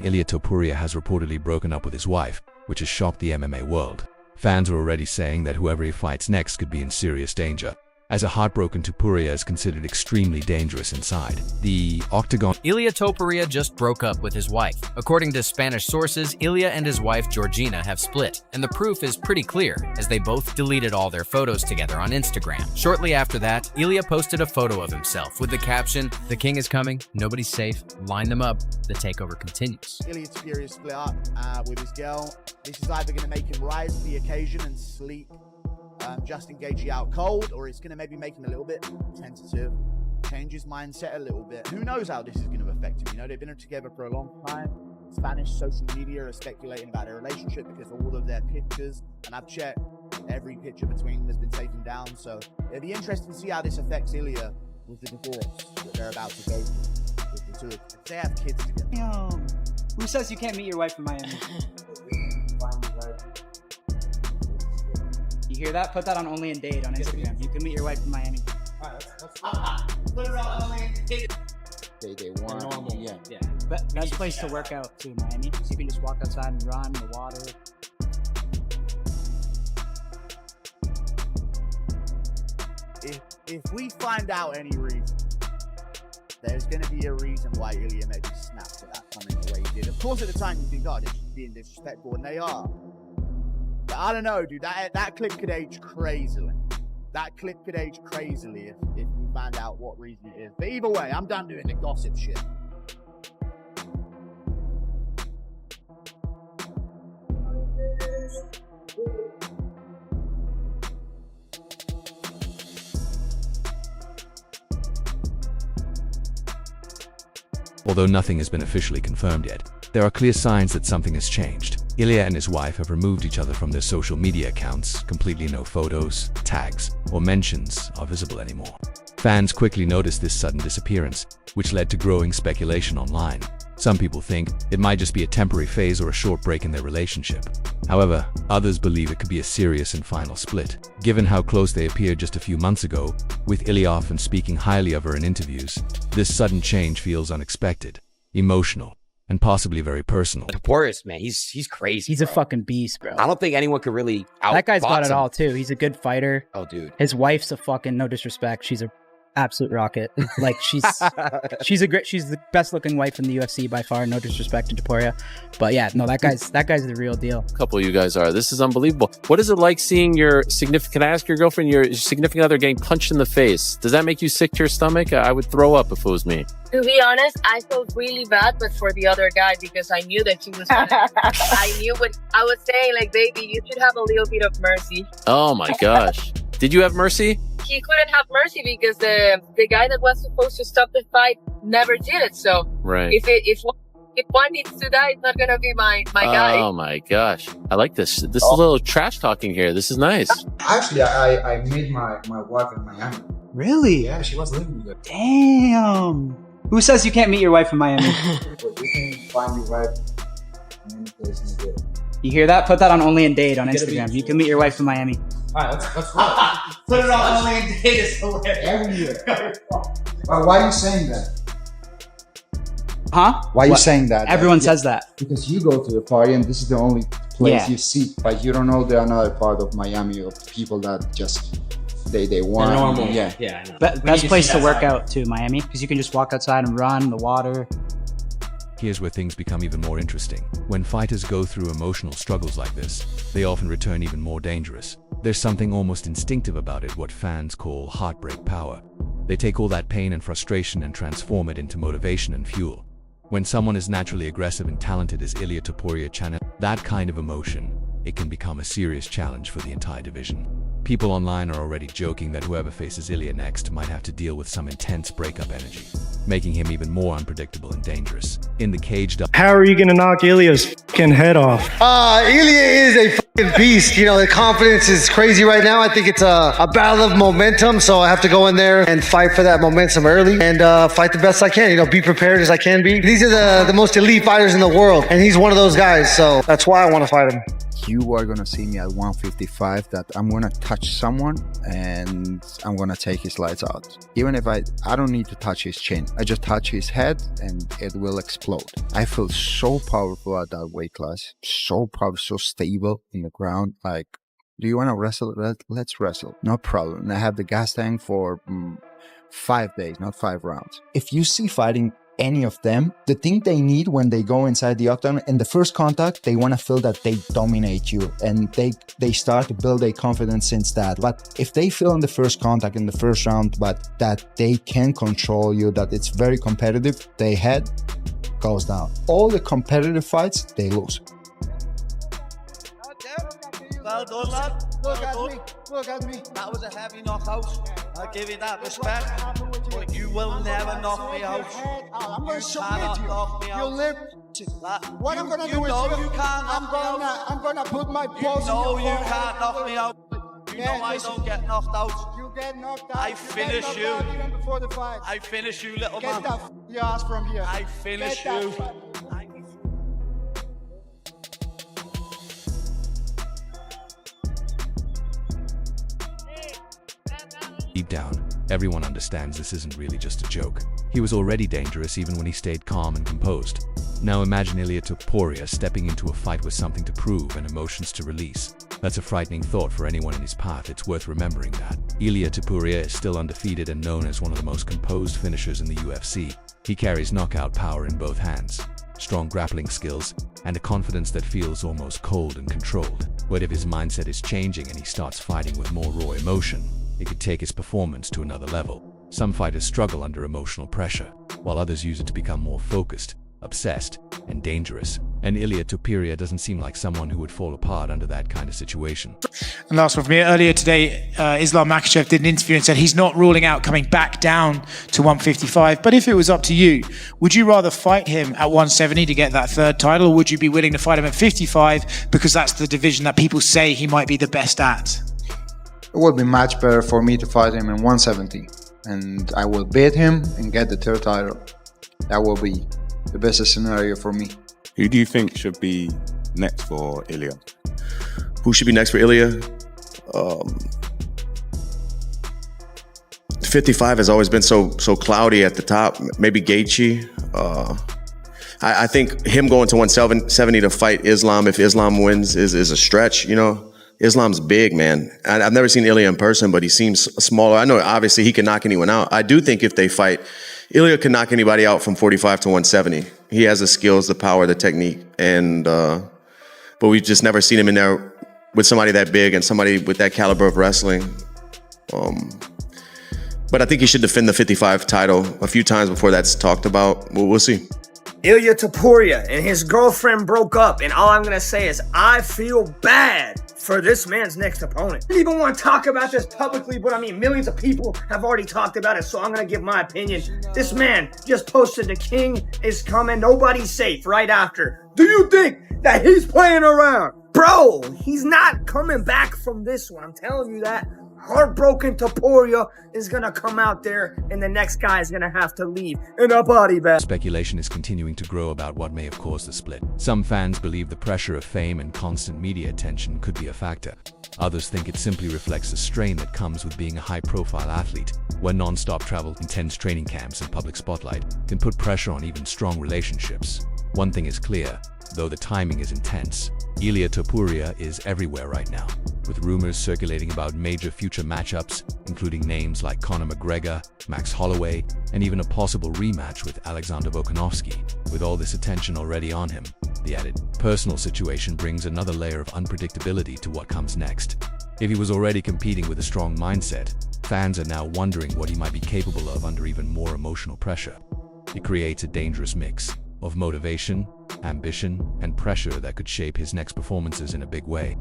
Ilia Topuria has reportedly broken up with his wife, which has shocked the MMA world. Fans are already saying that whoever he fights next could be in serious danger, as a heartbroken Topuria is considered extremely dangerous inside. The Octagon. Ilia Topuria just broke up with his wife. According to Spanish sources, Ilia and his wife Georgina have split, and the proof is pretty clear, as they both deleted all their photos together on Instagram. Shortly after that, Ilia posted a photo of himself with the caption, "The king is coming, nobody's safe, line them up, the takeover continues." Ilia Topuria split up with his girl. This is either going to make him rise to the occasion and sleep just engage you out cold, or it's going to maybe make him a little bit tentative, change his mindset a little bit. Who knows how this is going to affect him? You know, they've been together for a long time. Spanish social media are speculating about their relationship because all of their pictures, and I've checked, every picture between them has been taken down. So it'll be interesting to see how this affects Ilia with the divorce that they're about to go through with the two of them. They have kids together. Who says you can't meet your wife in Miami? You hear that? Put that on Only in Date on Instagram. You can meet your wife in Miami. Put it on Only in Date. They want normal. Yeah. But best place to work out too, Miami, because you can just walk outside and run the water. If we find out any reason, there's going to be a reason why Ilia maybe snapped at that comment the way he did. Of course, at the time you think, oh, they're just being disrespectful, and they are. But I don't know, dude. That clip could age crazily. That clip could age crazily if we find out what reason it is. But either way, I'm done doing the gossip shit. Although nothing has been officially confirmed yet, there are clear signs that something has changed. Ilia and his wife have removed each other from their social media accounts. Completely no photos, tags, or mentions are visible anymore. Fans quickly noticed this sudden disappearance, which led to growing speculation online. Some people think it might just be a temporary phase or a short break in their relationship. However, others believe it could be a serious and final split, given how close they appeared just a few months ago, with Ilia often speaking highly of her in interviews. This sudden change feels unexpected, emotional, and possibly very personal. Topuria, man, he's crazy. He's a fucking beast, bro. I don't think anyone could really outbox That guy's got it him. all too. He's a good fighter. Oh, dude. His wife's a fucking, no disrespect, she's a absolute rocket. Like she's the best looking wife in the UFC by far. No disrespect to Topuria, but yeah, no, that guy's the real deal. A couple of you guys are. This is unbelievable. What is it like seeing your significant? Can I ask your girlfriend, your significant other, getting punched in the face? Does that make you sick to your stomach? I would throw up if it was me. To be honest, I felt really bad, but for the other guy, because I knew that he was I knew what I was saying, like, baby, you should have a little bit of mercy. Oh my gosh. Did you have mercy? He couldn't have mercy because the guy that was supposed to stop the fight never did it. So Right. if one needs to die, it's not gonna be my guy. Oh my gosh. I like this. This is a little trash talking here. This is nice. Actually, I met my wife in Miami. Really? Yeah, she was living there. Damn. Who says you can't meet your wife in Miami? But you can find your wife in any place in the world. You hear that? Put that on Only in Date on Instagram. You can meet your wife in Miami. Alright, let's go. Put it on Only in Date is hilarious. Every year. Why are you saying that? Huh? Why are you What? saying that? Everyone says that. Because you go to the party and this is the only place Yeah. you see. But you don't know the another part of Miami of people that just they want. Normal. Yeah. Yeah. I know. Best place to work out too, Miami, because you can just walk outside and run the water. Here's where things become even more interesting. When fighters go through emotional struggles like this, they often return even more dangerous. There's something almost instinctive about it, what fans call heartbreak power. They take all that pain and frustration and transform it into motivation and fuel. When someone is naturally aggressive and talented as Ilia Topuria channel that kind of emotion, it can become a serious challenge for the entire division. People online are already joking that whoever faces Ilia next might have to deal with some intense breakup energy, making him even more unpredictable and dangerous. In the cage, How are you gonna knock Ilia's fucking head off? Ilia is a fucking beast. You know, the confidence is crazy right now. I think it's a battle of momentum, so I have to go in there and fight for that momentum early and fight the best I can. You know, be prepared as I can be. These are the most elite fighters in the world, and he's one of those guys, so that's why I want to fight him. you are gonna see me at 155 that I'm gonna touch someone and I'm gonna take his lights out. Even if I don't need to touch his chin, I just touch his head and it will explode. I feel so powerful at that weight class, so powerful, so stable in the ground. Like, do you want to wrestle? Let's wrestle, no problem. And I have the gas tank for 5 days, not 5 rounds. If you see fighting any of them, the thing they need when they go inside the octagon, in the first contact, they want to feel that they dominate you, and they start to build a confidence since that. But if they feel in the first contact, in the first round, but that they can control you, that it's very competitive, their head goes down. All the competitive fights, they lose. Well done, lad. Look at me. Look at me. That was a heavy knockout. I give you that respect. But you will never knock me out. I'm going to submit you. Knock me out. You live. What I'm going to do is I'm going to put my balls in your forehead. You can't knock me out. You know I don't get knocked out. You get knocked out. I finish you. Even before the fight. I finish you, little man. Get that your ass from here. I finish you. Deep down, everyone understands this isn't really just a joke. He was already dangerous even when he stayed calm and composed. Now imagine Ilia Topuria stepping into a fight with something to prove and emotions to release. That's a frightening thought for anyone in his path. It's worth remembering that. Ilia Topuria is still undefeated and known as one of the most composed finishers in the UFC. He carries knockout power in both hands, strong grappling skills, and a confidence that feels almost cold and controlled. But if his mindset is changing and he starts fighting with more raw emotion, it could take his performance to another level. Some fighters struggle under emotional pressure, while others use it to become more focused, obsessed, and dangerous. And Ilia Topuria doesn't seem like someone who would fall apart under that kind of situation. And last one from me. Earlier today, Islam Makhachev did an interview and said he's not ruling out coming back down to 155. But if it was up to you, would you rather fight him at 170 to get that third title, or would you be willing to fight him at 55 because that's the division that people say he might be the best at? It would be much better for me to fight him in 170, and I will beat him and get the third title. That will be the best scenario for me. Who do you think should be next for Ilia? Who should be next for Ilia? 55 has always been so cloudy at the top. Maybe Gaethje. I think him going to 170 to fight Islam, if Islam wins, is a stretch, you know. Islam's big, man. I've never seen Ilia in person, but he seems smaller. I know, obviously, he can knock anyone out. I do think if they fight, Ilia can knock anybody out from 45 to 170. He has the skills, the power, the technique, and but we've just never seen him in there with somebody that big and somebody with that caliber of wrestling. But I think he should defend the 55 title a few times before that's talked about. We'll see. Ilia Topuria and his girlfriend broke up, and all I'm gonna say is I feel bad for this man's next opponent. I don't even want to talk about this publicly, but I mean, millions of people have already talked about it, so I'm gonna give my opinion. This man just posted the king is coming, nobody's safe right after. Do you think that he's playing around? Bro, he's not coming back from this one, I'm telling you that. Heartbroken Topuria is gonna come out there, and the next guy is gonna have to leave in a body bag. Speculation is continuing to grow about what may have caused the split. Some fans believe the pressure of fame and constant media attention could be a factor. Others think it simply reflects the strain that comes with being a high-profile athlete, where non-stop travel, intense training camps, and public spotlight can put pressure on even strong relationships. One thing is clear, though the timing is intense, Ilia Topuria is everywhere right now, with rumors circulating about major future matchups, including names like Conor McGregor, Max Holloway, and even a possible rematch with Alexander Volkanovski. With all this attention already on him, the added personal situation brings another layer of unpredictability to what comes next. If he was already competing with a strong mindset, fans are now wondering what he might be capable of under even more emotional pressure. It creates a dangerous mix of motivation, ambition, and pressure that could shape his next performances in a big way.